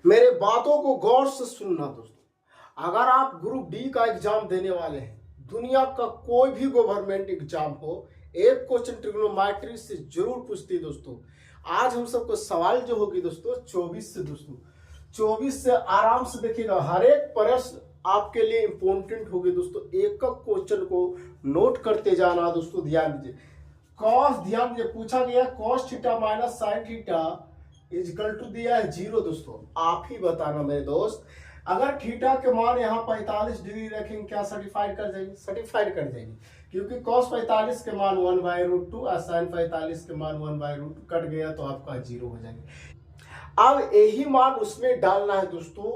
मेरे बातों को गौर से सुनना दोस्तों। अगर आप ग्रुप डी का एग्जाम देने वाले हैं, दुनिया का कोई भी गवर्नमेंट एग्जाम हो, एक क्वेश्चन ट्रिग्नोमेट्री से जरूर पूछती है दोस्तों। आज हम सबको सवाल जो होगी दोस्तों 24 से दोस्तों, 24 से आराम से देखिएगा। हर एक प्रश्न आपके लिए इंपॉर्टेंट होगी दोस्तों। एक एक क्वेश्चन को नोट करते जाना दोस्तों। ध्यान दीजिए, कॉस, ध्यान दीजिए, पूछा गया cos theta minus sine theta equal to दिया है 0 दोस्तों। आप ही बताना मेरे दोस्त, अगर थीटा के मान यहाँ 45 डिग्री रखेंगे क्या सर्टिफाइड कर जाएगी? सर्टिफाइड कर जाएगी, क्योंकि cos 45 के मान 1/√2 और sin 45 के मान 1/√2 कट गया तो आपका 0 हो जाएगा। अब यही मान उसमें डालना है दोस्तों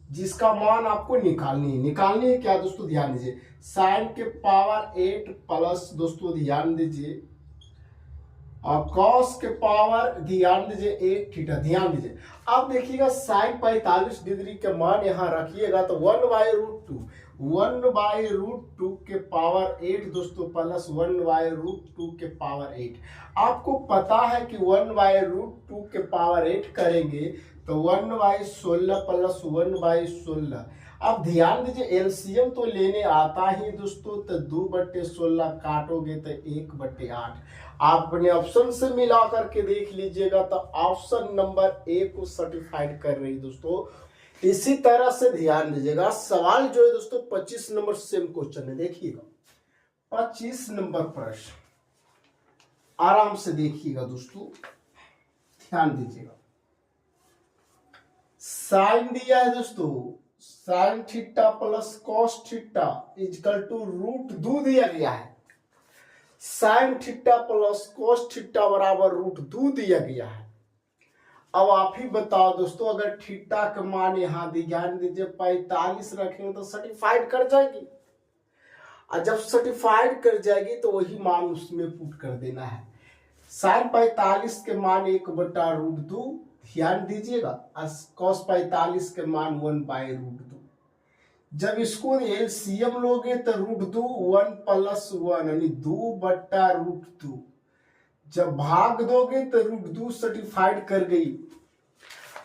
जिसका मान आपको निकालनी है क्या दोस्तों? ध्यान दीजिए, sin के पावर 8 प्लस दोस्तों ध्यान दीजिए और cos के पावर ध्यान दीजिए 8 थीटा। ध्यान दीजिए, अब देखिएगा sin 45 डिग्री के मान यहाँ रखिएगा तो 1/√2 के पावर 8 दोस्तों प्लस 1/√2 के पावर 8। आपको पता है कि 1/√2 के पावर 8 करेंगे तो 1/16 प्लस 1/16। अब ध्यान दीजिए, एलसीएम तो लेने आता ही दोस्तों, तो 2/16 काटोगे तो 1/8। आप अपने ऑप्शन से मिला करके देख लीजिएगा तो ऑप्शन नंबर ए को सर्टिफाइड कर रही दोस्तों। इसी तरह से ध्यान दीजिएगा, सवाल जो है दोस्तों 25 नंबर सेम क्वेश्चन है। देखिएगा 25 नंबर प्रश्न, आराम से देखिएगा दोस्तों, ध्यान दीजिएगा। साइन दिया है दोस्तों, sine theta plus cos theta equal to √2 दिया गया है। Sine theta plus cos theta बराबर √2 दिया गया है। अब आप ही बताओ दोस्तों, अगर थीटा का मान यहाँ ध्यान दीजिए 45 रखेंगे तो सर्टिफाइड कर जाएगी, और जब सर्टिफाइड कर जाएगी तो वही मान उसमें पुट कर देना है। साइन 45 के मान 1/√2 ध्यान दीजिएगा, कॉस 45 के मान 1/√2। जब इसको एलसीएम लोगे तो √2 1 + 1 यानी 2/√2। जब भाग दोगे तो √2 सर्टिफाइड कर गई।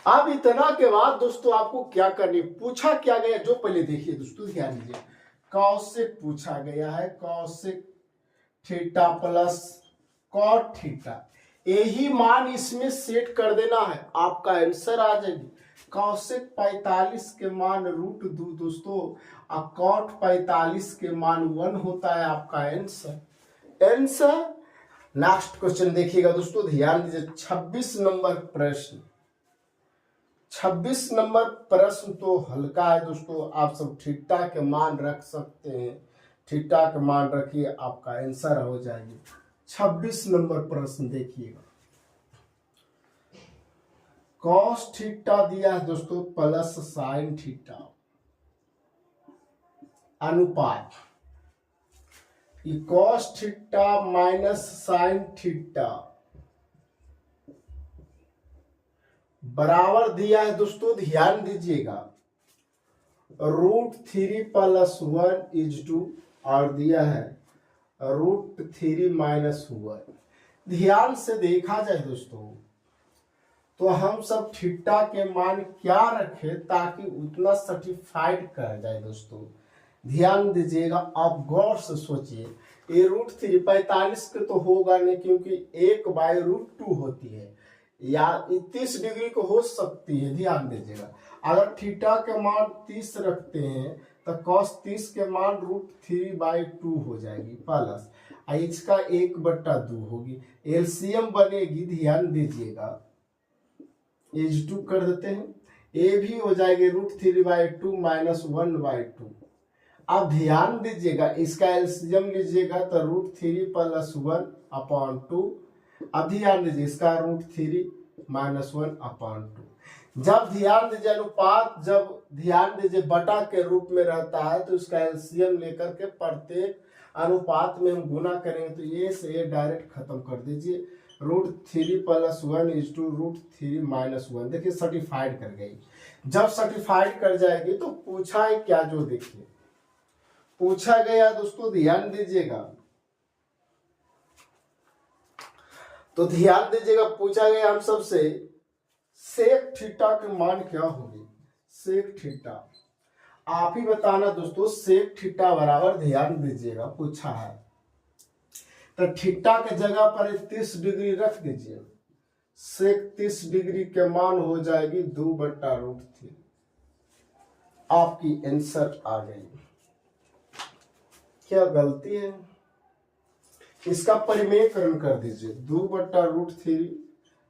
अब इतना के बाद दोस्तों आपको क्या करनी, पूछा क्या गया जो पहले देखिए दोस्तों, ध्यान दीजिए। कॉसेक पूछा गया है, cosec theta plus cot theta, यही मान इसमें सेट कर देना है, आपका आंसर आ जाएगी। कॉसेक 45 के मान √2 दोस्तों और कॉट 45 के मान 1 होता है आपका आंसर। नेक्स्ट क्वेश्चन देखिएगा दोस्तों, ध्यान दीजिए। 26 नंबर प्रश्न, 26 नंबर प्रश्न तो हल्का है दोस्तों, आप सब थीटा के मान रख सकते हैं। थीटा के मान रखिए, आपका आंसर हो जाएगी। 26 नंबर प्रश्न देखिएगा, कॉस थीटा दिया है दोस्तों प्लस साइन थीटा अनुपात cos theta minus sine theta बराबर दिया है दोस्तों, ध्यान दीजिएगा √3 + 1 और दिया है √3 - 1। ध्यान से देखा जाए दोस्तों तो हम सब थीटा के मान क्या रखें ताकि उतना सर्टिफाइड कर जाए दोस्तों। ध्यान दीजिएगा, आप गौर से सोचिए, ये √3 45 के तो होगा नहीं, क्योंकि 1/√2 होती है, या 30 डिग्री को हो सकती है। ध्यान दीजिएगा, अगर थीटा के मान 30 रखते हैं तो cos 30 के मान √3/2 हो जाएगी प्लस इसका 1/2 होगी, एलसीएम बनेगी। ध्यान दीजिएगा, H2 कर देते हैं, ए भी हो जाएगी √3/2 - 1/2। अब ध्यान दीजिएगा, इसका एलसीएम लीजिएगा तो √3 + 1/2। अब ध्यान दीजिए, इसका √3 - 1/2। जब ध्यान दीजिए अनुपात, जब ध्यान दीजिए बटा के रूप में रहता है तो इसका एलसीएम लेकर के प्रत्येक अनुपात में हम गुना करेंगे तो ये से ये डायरेक्ट खत्म कर दीजिए। √3 + 1 = √3 - 1। देखिए सर्टिफाइड कर गई। जब सर्टिफाइड कर जाएगी तो पूछा है क्या, जो देखिए पूछा गया दोस्तों, ध्यान दीजिएगा, तो ध्यान दीजिएगा पूछा गया हम सबसे सेक थीटा की मान क्या होगी? सेक थीटा आप ही बताना दोस्तों। सेक थीटा बराबर, ध्यान दीजिएगा पूछा है तो थीटा के जगह पर 30 डिग्री रख दीजिए। सेक 30 डिग्री के मान हो जाएगी 2/√3। आपकी आंसर आ गई। क्या गलती है? इसका परिमेयकरण कर दीजिए। 2/√3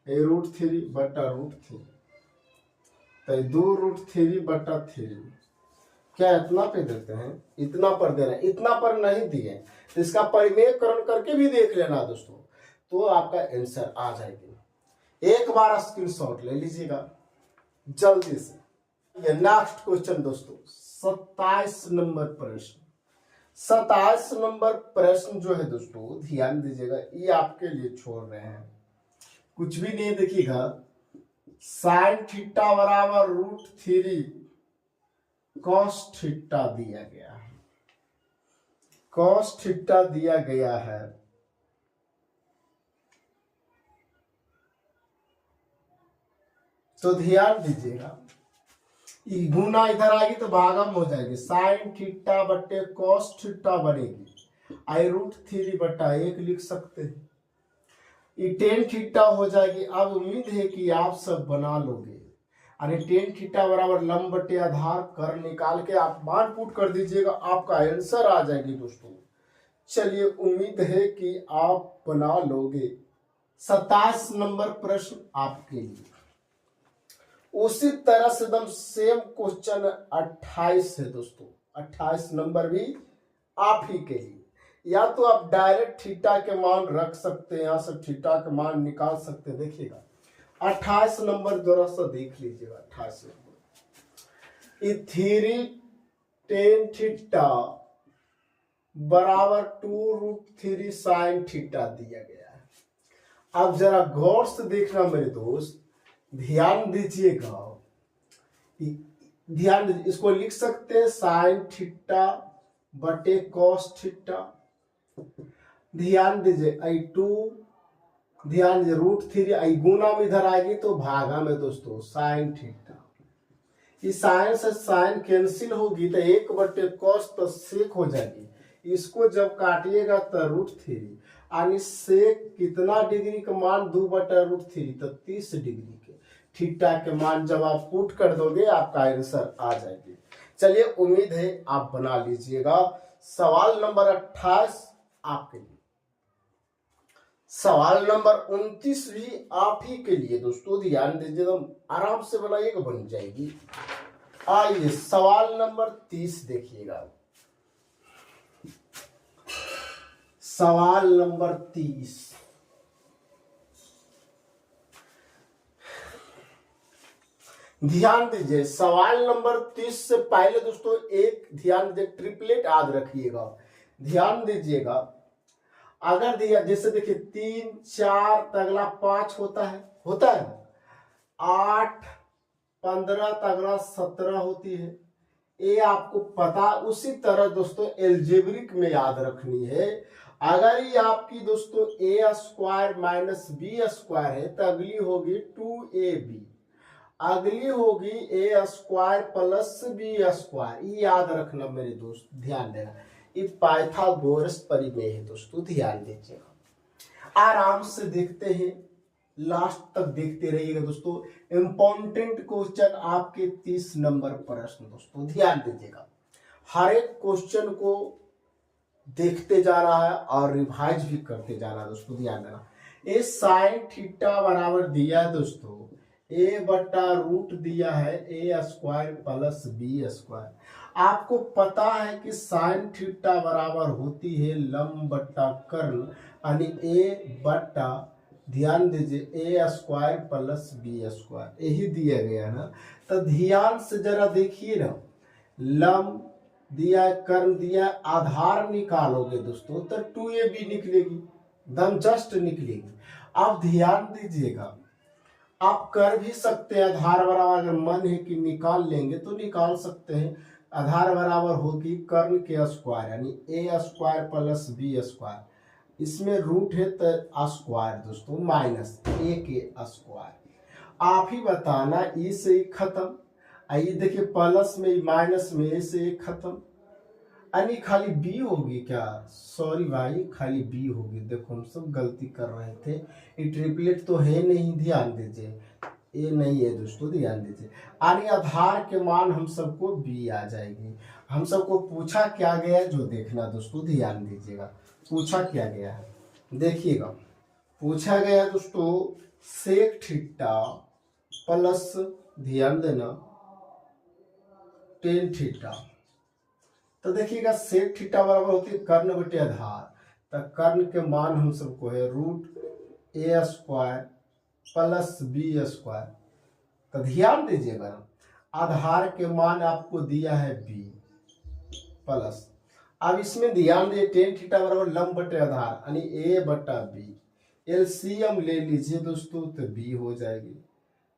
√3/√3 तो 2√3/3। क्या इतना पे देते हैं? इतना पर दे रहे हैं, इतना पर नहीं दिए तो इसका परिमेयकरण करके भी देख लेना दोस्तों, तो आपका आंसर आ जाएगी। एक बार स्क्रीनशॉट ले लीजिएगा जल्दी से। ये नेक्स्ट क्वेश्चन दोस्तों 27 नंबर प्रश्न। 27 नंबर प्रश्न जो है दोस्तों ध्यान दीजिएगा, ये आपके लिए छोड़ रहे हैं, कुछ भी नहीं देखिएगा। साइन थीटा बराबर √3 कॉस थीटा दिया गया है। कॉस थीटा दिया गया है, तो ध्यान दीजिएगा गुना इधर आएगी तो भागम हो जाएगी। साइन थीटा बटे कॉस थीटा बनेगी आई √3/1 लिख सकते हैं। ये टेन थीटा हो जाएगी। अब उम्मीद है कि आप सब बना लोगे। अरे टेन थीटा बराबर लंब बटे आधार कर निकाल के आप मान पुट कर दीजिएगा, आपका आंसर आ जाएगी दोस्तों। चलिए उम्मीद है कि आप बना लोगे। 27 नंबर प्रश्न आपके लिए। उसी तरह से एकदम सेम क्वेश्चन 28 है दोस्तों। 28 नंबर भी आप ही के लिए। या तो आप डायरेक्ट थीटा के मान रख सकते हैं, यहां से थीटा के मान निकाल सकते हैं। देखिएगा 28 नंबर जरा सा देख लीजिएगा। 28 नंबर 3 tan थीटा बराबर 2√3 साइन थीटा दिया गया है। अब जरा गौर से देखना मेरे दोस्त, ध्यान दीजिएगा। ध्यान दीजिए, इसको लिख सकते हैं साइन थीटा बटे कॉस थीटा। ध्यान दीजिए I2, ध्यान दीजिए √3 आई गुना में इधर आएगी तो भागा में दोस्तों साइन थीटा। इस साइन से साइन कैंसिल होगी तो 1/cos तो सेक हो जाएगी। इसको जब काटिएगा तो √3 यानी सेक कितना डिग्री का मान 2/√3 तो 30 डिग्री के थीटा के मान जब आप पुट कर दोगे आपका आंसर आ जाएगी। चलिए उम्मीद है आप बना लीजिएगा। सवाल नंबर 28 आपके लिए। सवाल नंबर 29 भी आप ही के लिए दोस्तों। ध्यान दीजिए, आराम से बनाइएगा, बन जाएगी। आइए सवाल नंबर 30 देखिएगा। सवाल नंबर 30। ध्यान दीजिए, सवाल नंबर 30 से पहले दोस्तों एक ध्यान दीजिए, ट्रिपलेट याद रखिएगा। ध्यान दीजिएगा, अगर दिया जैसे देखिए 3 4 तगला 5 होता है 8 15 तगला 17 होती है। ये आपको पता। उसी तरह दोस्तों एल्जेब्रिक में याद रखनी है। अगर ये आपकी दोस्तों a² माइनस b² है तो अगली होगी 2ab, अगली होगी a² प्लस b²। ये याद रखना मेरे दोस्त, ध्यान देना। ये पाइथागोरस परिमेय है दोस्तों, ध्यान दीजिएगा। आराम से देखते हैं, लास्ट तक देखते रहिएगा दोस्तों। इंपॉर्टेंट क्वेश्चन आपके 30 नंबर प्रश्न दोस्तों, ध्यान दीजिएगा। हर एक क्वेश्चन को देखते जा रहा है और रिवाइज भी करते जा रहा है दोस्तों, ध्यान देना। ये साइन थीटा बराबर दिया है दोस्तों a/रूट दिया है a² प्लस b²। आपको पता है कि साइन थीटा बराबर होती है लंब बट्टा कर्ण, यानी a/, ध्यान दीजिए a² प्लस b²। यही दिया गया ना। तो ध्यान से जरा देखिए ना, लंब दिया, कर्ण दिया, आधार निकालोगे दोस्तों तो 2ab निकलेगी, दम जस्ट निकलेगी। अब ध्यान दीजिएगा, आप कर भी सकते हैं आधार बराबर, अगर मन है कि निकाल लेंगे तो निकाल सकते हैं। आधार बराबर होगी कर्ण के स्क्वायर यानी a² प्लस b²। इसमें रूट है तो स्क्वायर दोस्तों माइनस a के स्क्वायर। आप ही बताना, ई से एक खत्म, आइए देखिए प्लस में माइनस में ए से एक खत्म, यानी खाली बी होगी क्या? सॉरी भाई, खाली बी होगी। देखो हम सब गलती कर रहे थे, ये ट्रिपलेट तो है नहीं, ध्यान दीजिए, ये नहीं है दोस्तों, ध्यान दीजिए। यानी आधार के मान हम सबको बी आ जाएगी। हम सबको पूछा क्या गया है जो देखना दोस्तों, ध्यान दीजिएगा, पूछा क्या गया है देखिएगा। पूछा गया है दोस्तों सेक थीटा प्लस, ध्यान देना, टेन थीटा। तो देखिएगा सेक थीटा बराबर होती है कर्ण बटे आधार, तो कर्ण के मान हम सबको है रूट ए स्क्वायर प्लस बी स्क्वायर। तो ध्यान दीजिएगा, आधार के मान आपको दिया है बी प्लस, अब इसमें ध्यान दीजिए टेन थीटा बराबर लंब बटे आधार यानी ए बटा बी, एलसीएम ले लीजिए दोस्तों तो बी हो जाएगी,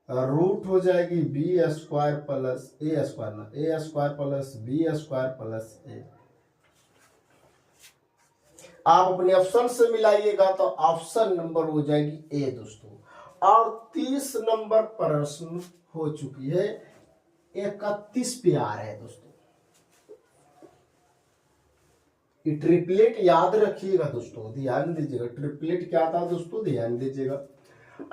रूट हो जाएगी B square plus A square, ना A square plus B square plus A. आप अपने ऑप्शन से मिलाइएगा तो ऑप्शन नंबर हो जाएगी ए दोस्तों। और 30 नंबर प्रश्न हो चुकी है, 31 पे आ रहे हैं दोस्तों। ये ट्रिपलेट याद रखिएगा दोस्तों, ध्यान दीजिएगा, ट्रिपलेट क्या था दोस्तों, ध्यान दीजिएगा,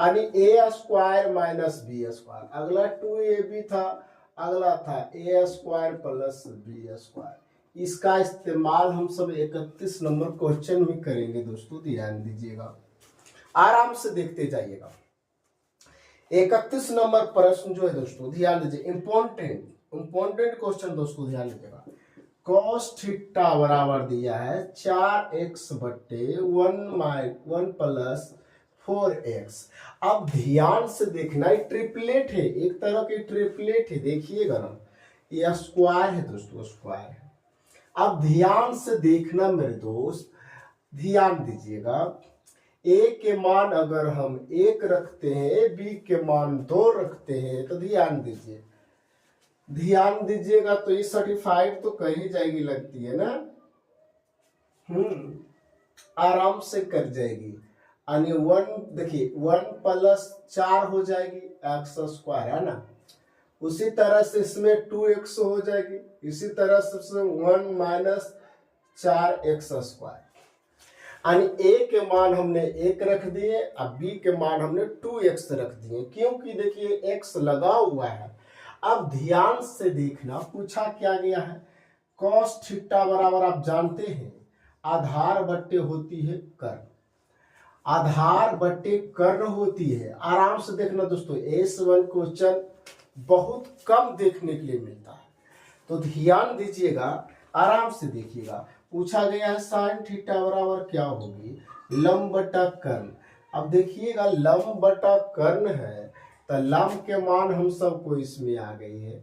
यानी ए स्क्वायर माइनस बी स्क्वायर, अगला 2ab था, अगला था ए स्क्वायर प्लस बी स्क्वायर। इसका इस्तेमाल हम सब 31 नंबर क्वेश्चन में करेंगे दोस्तों, ध्यान दीजिएगा, आराम से देखते जाइएगा। 31 नंबर प्रश्न जो है दोस्तों, ध्यान दीजिए, इंपॉर्टेंट क्वेश्चन दोस्तों, ध्यान दीजिएगा। cos थीटा बराबर दिया है 4x बट्टे 1 प्लस 4x। अब ध्यान से देखना, ये ट्रिपलेट है, एक तरह की ट्रिपलेट है, देखिएगा ना, ये स्क्वायर है दोस्तों, स्क्वायर है। अब ध्यान से देखना मेरे दोस्त, ध्यान दीजिएगा, a के मान अगर हम 1 रखते हैं, b के मान 2 रखते हैं, तो ध्यान दीजिएगा, तो ये 35 तो कही जाएगी, लगती है ना, आराम से कर जाएगी, यानी 1 देखिए 1 प्लस 4 हो जाएगी एक्स स्क्वायर, है ना। उसी तरह से इसमें 2x हो जाएगी, इसी तरह से 1 माइनस 4x स्क्वायर, यानी a के मान हमने 1 रख दिए, अब b के मान हमने 2x रख दिए, क्योंकि देखिए x लगा हुआ है। अब ध्यान से देखना, पूछा क्या गया है, cos थीटा बराबर आप जानते हैं आधार बट्टे होती है कर्ण, आधार बट्टे कर्ण होती है। आराम से देखना दोस्तों, S1 क्वेश्चन बहुत कम देखने के लिए मिलता है, तो ध्यान दीजिएगा, आराम से देखिएगा। पूछा गया है साइन थीटा बराबर क्या होगी, लंब बटा कर्ण। अब देखिएगा लंब बटा कर्ण है, तो लंब के मान हम सबको इसमें आ गई है,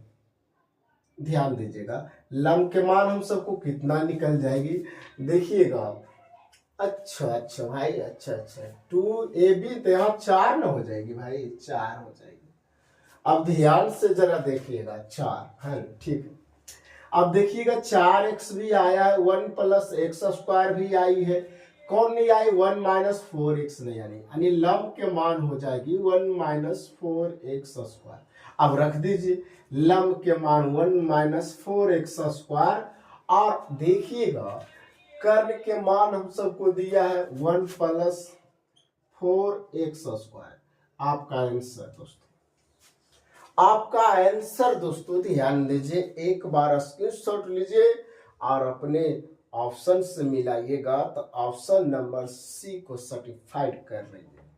ध्यान दीजिएगा, लंब के मान हम सबको कितना निकल जाएगी, देखिएगा। अच्छा भाई, अच्छा 2ab, तो यहाँ 4 न हो जाएगी भाई, 4 हो जाएगी। अब ध्यान से जरा देखिएगा, 4 है, ठीक है। अब देखिएगा 4x भी आया है, 1 प्लस एक्स स्क्वायर भी आई है, कौन नहीं आई, 1 माइनस 4x नहीं आई, यानी लंब के मान हो जाएगी 1 माइनस 4x स्क्वायर। अब रख दीजिए लंब के मान 1 माइनस 4x स्क्वायर, और देखिएगा कर्ण के मान हम सबको दिया है 1 प्लस 4x स्क्वायर। आपका आंसर दोस्तों, आपका आंसर दोस्तों, ध्यान दीजिए, एक बार स्क्रीनशॉट लीजिए और अपने ऑप्शन से मिलाइएगा, तो ऑप्शन नंबर सी को सर्टिफाइड कर लीजिए।